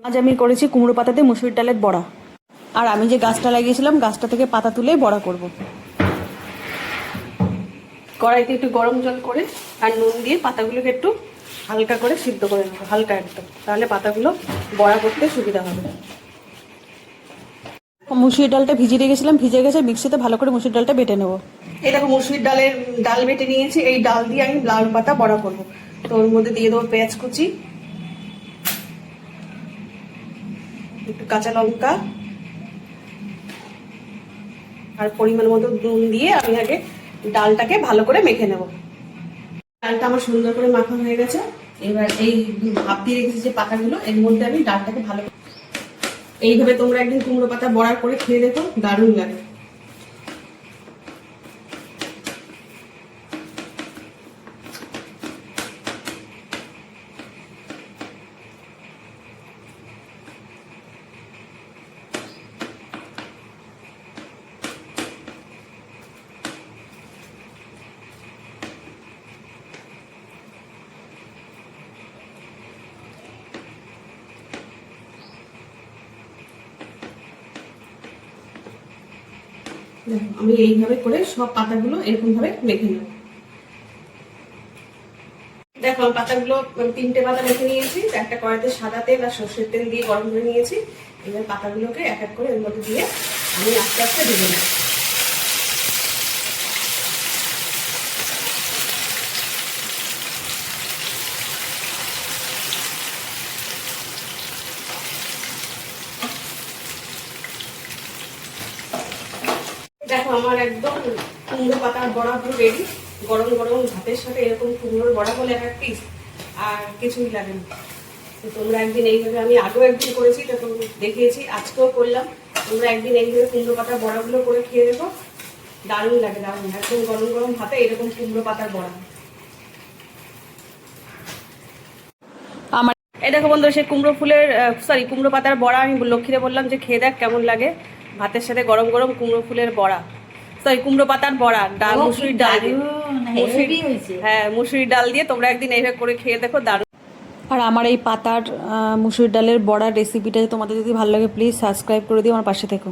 আজ আমি করেছি কুমড়ো পাতাতে মুসুরির ডালের বড়া। আর আমি যে গাছটা লাগিয়েছিলাম গাছটা থেকে পাতা তুলে বড়া করব। কড়াইতে একটু গরম জল করে আর নুন দিয়ে পাতাগুলোকে একটু হালকা করে সিদ্ধ করে নেবো, হালকা একদম, তাহলে পাতাগুলো বড়া করতে সুবিধা হবে। মুসুরির ডালটা ভিজিয়ে রেখেছিলাম, ভিজে গেছে, মিক্সিতে ভালো করে মুসুরির ডালটা বেটে নেবো। এই দেখো মুসুরির ডাল বেটে নিয়েছি, এই ডাল দিয়ে আমি লাউ পাতা বড়া করব। তো ওর মধ্যে দিয়ে দেবো পেঁয়াজ কুচি, একটু কাঁচা লঙ্কা আর পরিমাণ মতো নুন দিয়ে আমি আগে ডালটাকে ভালো করে মেখে নেব। ডালটা আমার সুন্দর করে মাখা হয়ে গেছে। এবার এই ভাপ দিয়ে রেখেছি যে পাতাগুলো, এর মধ্যে আমি ডালটাকে ভালো, এইভাবে তোমরা একদিন কুমড়ো পাতা বড়া করে খেয়ে দেখো, দারুণ লাগে। আমি এইভাবে করে সব পাতাগুলো এরকম ভাবে মেখে নেব। দেখো পাতাগুলো 3টে পাতা মেখে নিয়েছি, একটা কড়াইতে সাদা তেল আর সর্ষের তেল দিয়ে গরম করে নিয়েছি। এবার পাতাগুলোকে এক এক করে এর মধ্যে দিয়ে আমি আস্তে আস্তে ভেজে নেব। দেখো আমার একদম কুমড়ো পাতার বড়া পুরো রেডি। গরম গরম ভাতের সাথে এরকম কুমড়োর বড়া হলে এক পিস আর কিছুই লাগে না। তো তোমরা একদিন এইভাবে, আমি আগেও একদিন করেছি, তো দেখিয়েছি, আজকেও করলাম। তোমরা একদিন এইভাবে কুমড়ো পাতার বড়াগুলো করে খেয়ে দেখো, দারুণ লাগে, দারুণ। একদম গরম গরম ভাতে এরকম কুমড়ো পাতার বড়া। আমার এই দেখো বন্ধুরা, সেই কুমড়ো পাতার বড়া আমি লক্ষ্মীরে বললাম যে খেয়ে দেখ কেমন লাগে, ভাতের সাথে গরম গরম কুমড়ো পাতার বড়া, ডাল, মুসুরির ডাল দিয়ে, হ্যাঁ মুসুরির ডাল দিয়ে তোমরা একদিন এইভাবে করে খেয়ে দেখো, দারুণ। আর আমার এই পাতার মুসুরির ডালের বড়ার রেসিপিটা তোমাদের যদি ভালো লাগে প্লিজ সাবস্ক্রাইব করে দিও, আমার পাশে থেকো।